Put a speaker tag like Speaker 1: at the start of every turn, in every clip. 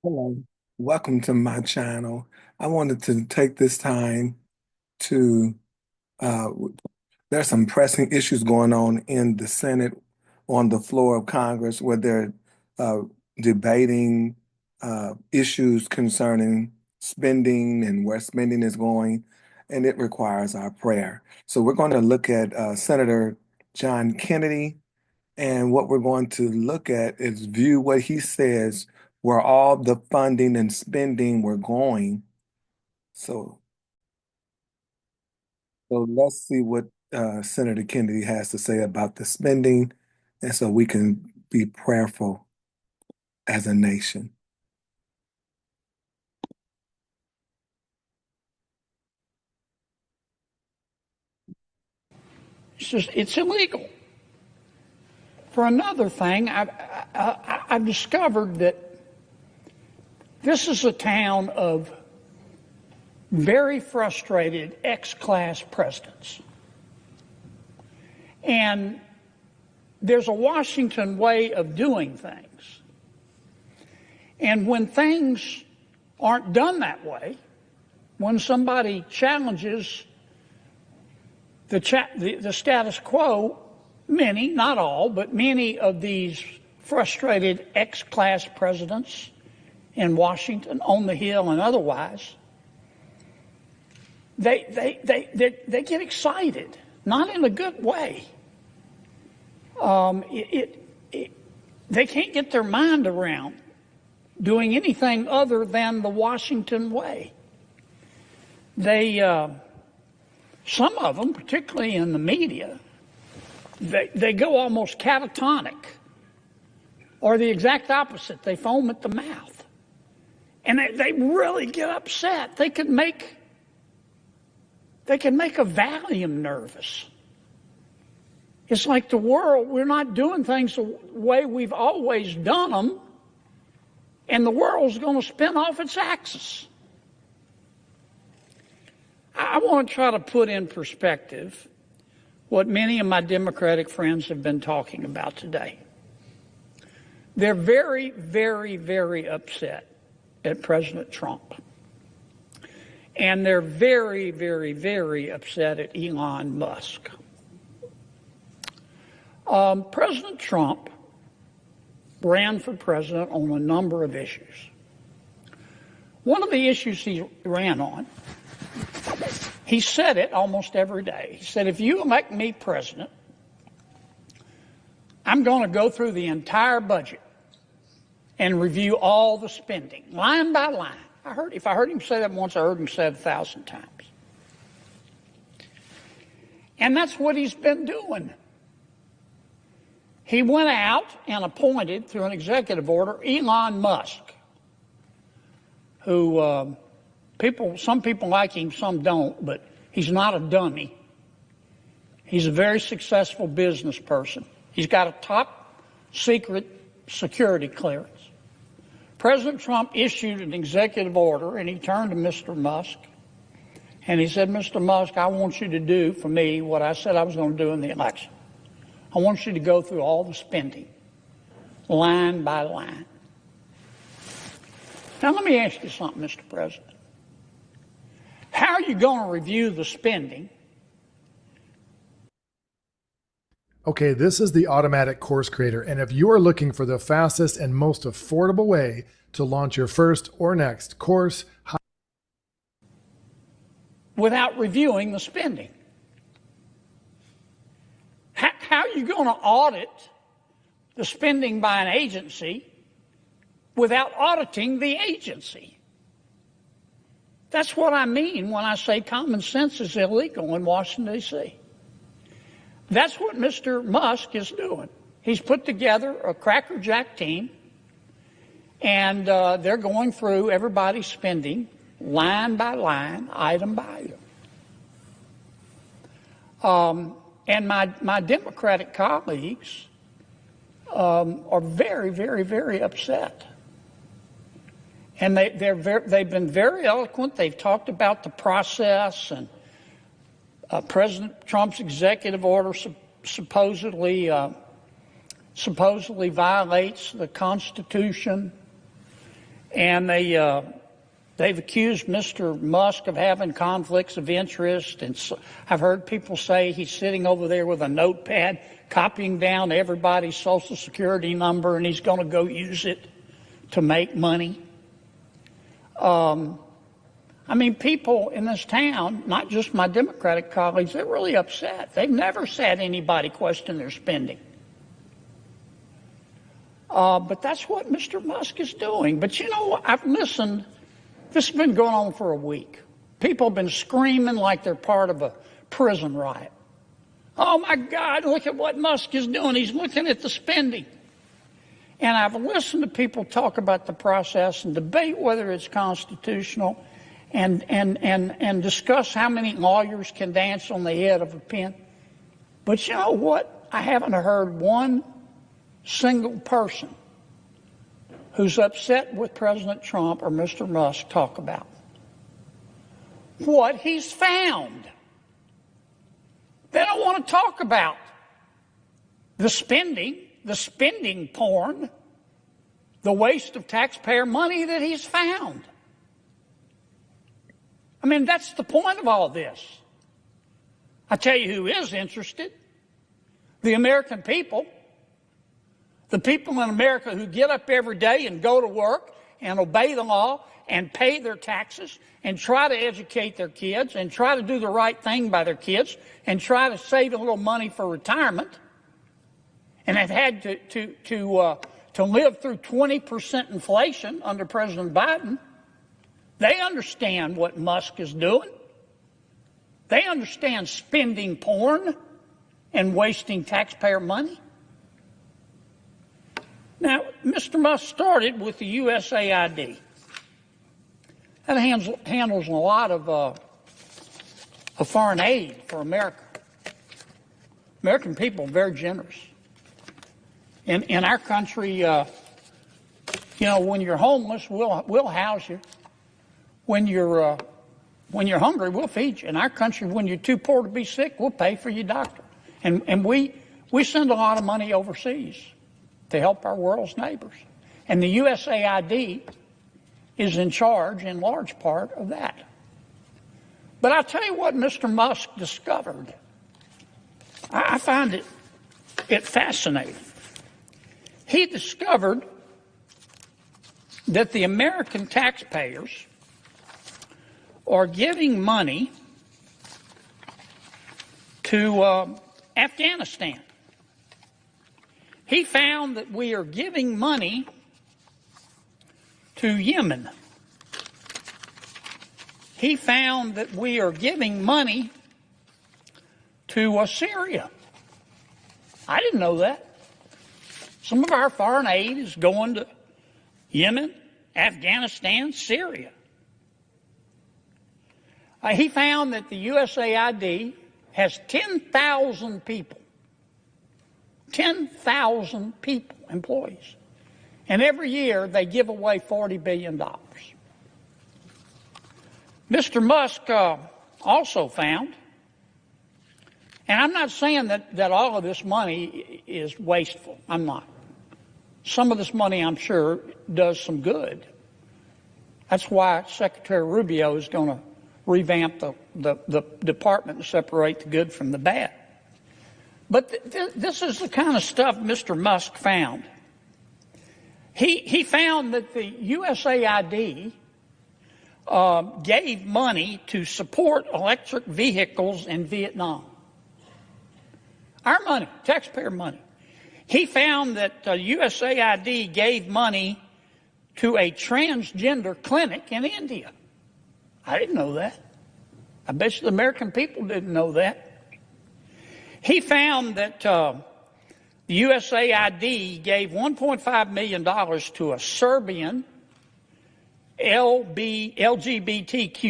Speaker 1: Hello, welcome to my channel. I wanted to take this time to, uh, there's some pressing issues going on in the Senate on the floor of Congress where they're uh, debating issues concerning spending and where spending is going, and it requires our prayer. So we're going to look at Senator John Kennedy. And what we're going to look at is view what he says where all the funding and spending were going. So, so let's see what Senator Kennedy has to say about the spending, and so we can be prayerful as a nation.
Speaker 2: It's illegal. For another thing, I've discovered that this is a town of very frustrated ex-class presidents. And there's a Washington way of doing things. And when things aren't done that way, when somebody challenges the status quo, many, not all, but many of these frustrated ex-class presidents in Washington, on the Hill and otherwise, they get excited, not in a good way. They can't get their mind around doing anything other than the Washington way. Some of them, particularly in the media, they go almost catatonic, or the exact opposite. They foam at the mouth. And they really get upset. They can make a Valium nervous. It's like the world, we're not doing things the way we've always done them, and the world's going to spin off its axis. I want to try to put in perspective what many of my Democratic friends have been talking about today. They're very, very, very upset at President Trump. And they're very, very, very upset at Elon Musk. President Trump ran for president on a number of issues. One of the issues he ran on, he said it almost every day. He said, if you elect me president, I'm going to go through the entire budget and review all the spending, line by line. If I heard him say that once, I heard him say it 1,000 times. And that's what he's been doing. He went out and appointed, through an executive order, Elon Musk, who some people like him, some don't, but he's not a dummy. He's a very successful business person. He's got a top secret security clearance. President Trump issued an executive order, and he turned to Mr. Musk, and he said, Mr. Musk, I want you to do for me what I said I was going to do in the election. I want you to go through all the spending, line by line. Now, let me ask you something, Mr. President. How are you going to review the spending?
Speaker 3: Okay, this is the Automatic Course Creator, and if you are looking for the fastest and most affordable way to launch your first or next course
Speaker 2: without reviewing the spending, how are you going to audit the spending by an agency without auditing the agency? That's what I mean when I say common sense is illegal in Washington, D.C. That's what Mr. Musk is doing. He's put together a crackerjack team, and they're going through everybody's spending line by line, item by item. And my Democratic colleagues are very, very, very upset. And they've been very eloquent. They've talked about the process, and President Trump's executive order supposedly violates the Constitution. And they've accused Mr. Musk of having conflicts of interest. And so I've heard people say he's sitting over there with a notepad copying down everybody's Social Security number and he's going to go use it to make money. I mean, people in this town, not just my Democratic colleagues, they're really upset. They've never said anybody question their spending. But that's what Mr. Musk is doing. But you know, I've listened. This has been going on for a week. People have been screaming like they're part of a prison riot. Oh my God, look at what Musk is doing. He's looking at the spending. And I've listened to people talk about the process and debate whether it's constitutional and discuss how many lawyers can dance on the head of a pin. But you know what? I haven't heard one single person who's upset with President Trump or Mr. Musk talk about what he's found. They don't want to talk about the spending porn, the waste of taxpayer money that he's found. I mean, that's the point of all this. I tell you who is interested. The American people. The people in America who get up every day and go to work and obey the law and pay their taxes and try to educate their kids and try to do the right thing by their kids and try to save a little money for retirement, and have had to live through 20% inflation under President Biden. They understand what Musk is doing. They understand spending porn and wasting taxpayer money. Now, Mr. Musk started with the USAID. That handles a lot of foreign aid for America. American people are very generous. In our country, you know, when you're homeless, we'll house you. When you're hungry, we'll feed you. In our country, when you're too poor to be sick, we'll pay for your doctor. And we send a lot of money overseas to help our world's neighbors. And the USAID is in charge, in large part, of that. But I'll tell you what Mr. Musk discovered. I find it fascinating. He discovered that the American taxpayers are giving money to Afghanistan. He found that we are giving money to Yemen. He found that we are giving money to Syria. I didn't know that. Some of our foreign aid is going to Yemen, Afghanistan, Syria. He found that the USAID has 10,000 people. 10,000 people, employees. And every year they give away $40 billion. Mr. Musk also found, and I'm not saying that all of this money is wasteful. I'm not. Some of this money, I'm sure, does some good. That's why Secretary Rubio is going to revamp the department and separate the good from the bad. But this is the kind of stuff Mr. Musk found. He found that the USAID gave money to support electric vehicles in Vietnam. Our money, taxpayer money. He found that USAID gave money to a transgender clinic in India. I didn't know that. I bet you the American people didn't know that. He found that the USAID gave $1.5 million to a Serbian LGBTQ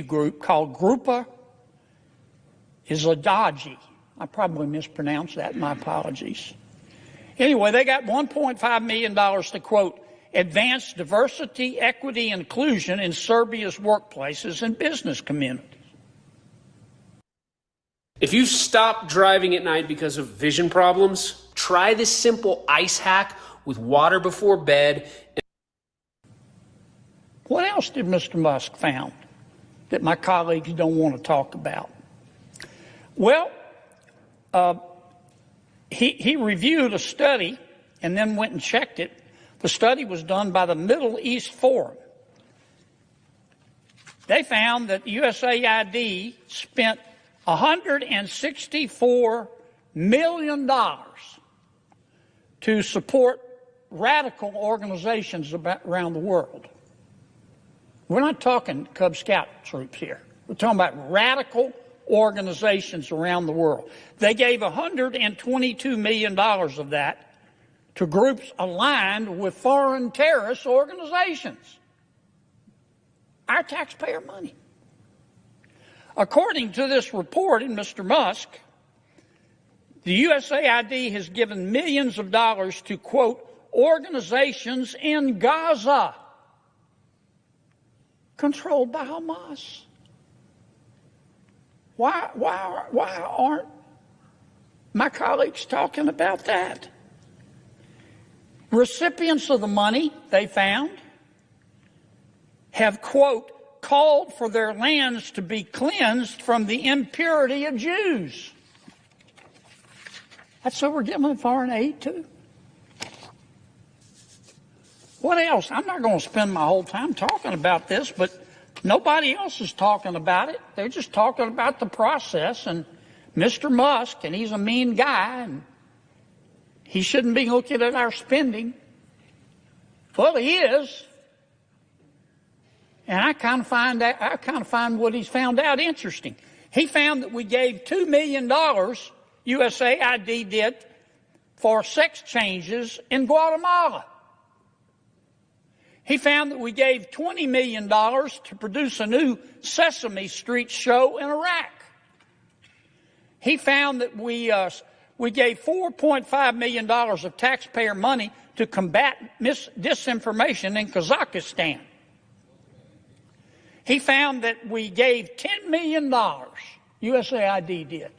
Speaker 2: group called Grupa Izladaji. I probably mispronounced that. My apologies. Anyway, they got $1.5 million to, quote, advance diversity, equity, and inclusion in Serbia's workplaces and business communities.
Speaker 4: If you stop driving at night because of vision problems, try this simple ice hack with water before bed.
Speaker 2: What else did Mr. Musk found that my colleagues don't want to talk about? Well, he reviewed a study and then went and checked it. The study was done by the Middle East Forum. They found that USAID spent $164 million to support radical organizations around the world. We're not talking Cub Scout troops here. We're talking about radical organizations around the world. They gave $122 million of that to groups aligned with foreign terrorist organizations. Our taxpayer money. According to this report in Mr. Musk, the USAID has given millions of dollars to, quote, organizations in Gaza controlled by Hamas. Why aren't my colleagues talking about that? Recipients of the money, they found, have, quote, called for their lands to be cleansed from the impurity of Jews. That's what we're giving foreign aid to. What else? I'm not going to spend my whole time talking about this, but nobody else is talking about it. They're just talking about the process and Mr. Musk, and he's a mean guy, and he shouldn't be looking at our spending. Well, he is. And I kind of find what he's found out interesting. He found that we gave $2 million, USAID did, for sex changes in Guatemala. He found that we gave $20 million to produce a new Sesame Street show in Iraq. He found that we gave $4.5 million of taxpayer money to combat disinformation in Kazakhstan. He found that we gave $10 million, USAID did,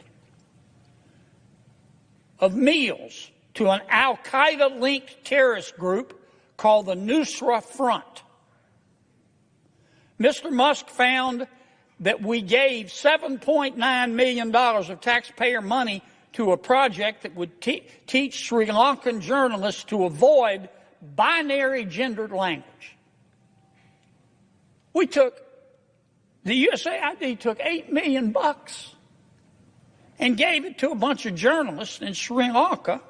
Speaker 2: of meals to an al-Qaeda-linked terrorist group called the Nusra Front. Mr. Musk found that we gave $7.9 million of taxpayer money to a project that would teach Sri Lankan journalists to avoid binary gendered language. The USAID took $8 million and gave it to a bunch of journalists in Sri Lanka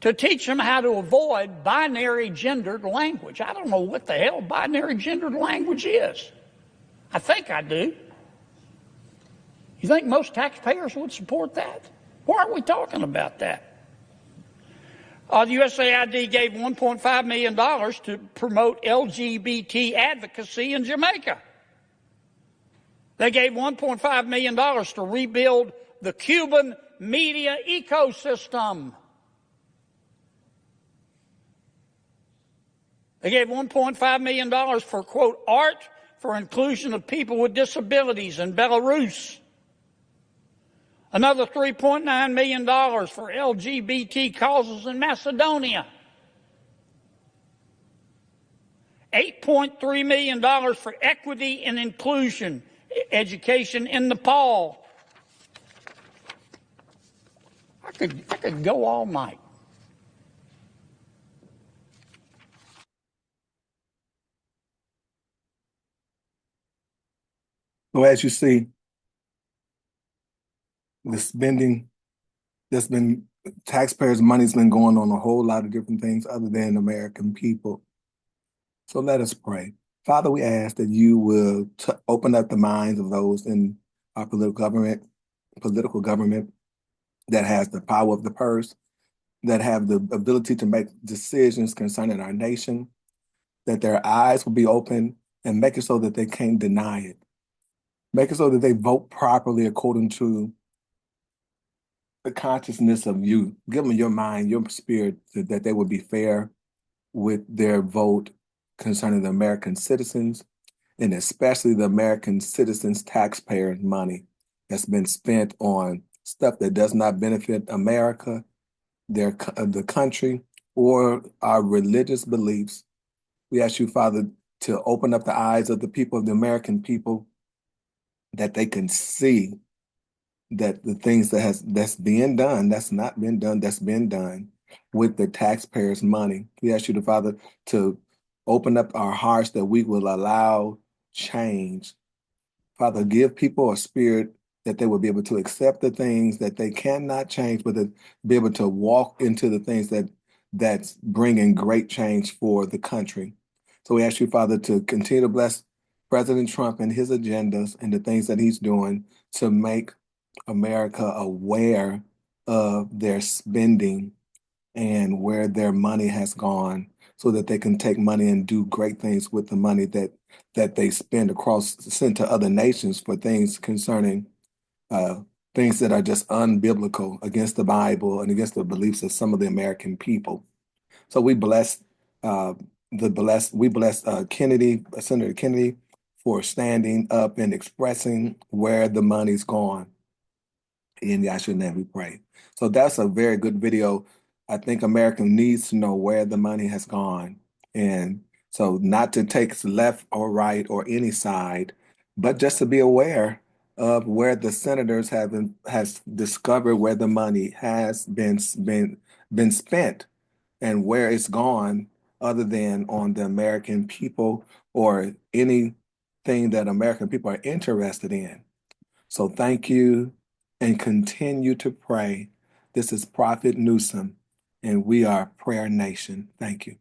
Speaker 2: to teach them how to avoid binary gendered language. I don't know what the hell binary gendered language is. I think I do. You think most taxpayers would support that? Why aren't we talking about that? The USAID gave $1.5 million to promote LGBT advocacy in Jamaica. They gave $1.5 million to rebuild the Cuban media ecosystem. They gave $1.5 million for, quote, art for inclusion of people with disabilities in Belarus. Another $3.9 million for LGBT causes in Macedonia. $8.3 million for equity and inclusion education in Nepal. I could go all night.
Speaker 1: So as you see, the spending that's been taxpayers' money's been going on a whole lot of different things other than American people. So let us pray. Father, we ask that you will open up the minds of those in our political government that has the power of the purse, that have the ability to make decisions concerning our nation, that their eyes will be open and make it so that they can't deny it. Make it so that they vote properly according to the consciousness of you. Give them your mind, your spirit, that they will be fair with their vote concerning the American citizens, and especially the American citizens' taxpayers' money that's been spent on stuff that does not benefit America, the country, or our religious beliefs. We ask you, Father, to open up the eyes of the people, of the American people, that they can see that the things that's being done, that's not been done, that's been done with the taxpayers' money. We ask you, the Father, to open up our hearts that we will allow change. Father, give people a spirit that they will be able to accept the things that they cannot change, but to be able to walk into the things that's bringing great change for the country. So we ask you, Father, to continue to bless President Trump and his agendas and the things that he's doing to make America aware of their spending and where their money has gone so that they can take money and do great things with the money that they send to other nations for things concerning things that are just unbiblical against the Bible and against the beliefs of some of the American people. So we bless Kennedy, Senator Kennedy, for standing up and expressing where the money's gone. In Yahshua's name we pray. So that's a very good video. I think America needs to know where the money has gone. And so not to take left or right or any side, but just to be aware of where the senators has discovered where the money has been spent and where it's gone other than on the American people or anything that American people are interested in. So thank you and continue to pray. This is Prophet Newsome, and we are Prayer Nation. Thank you.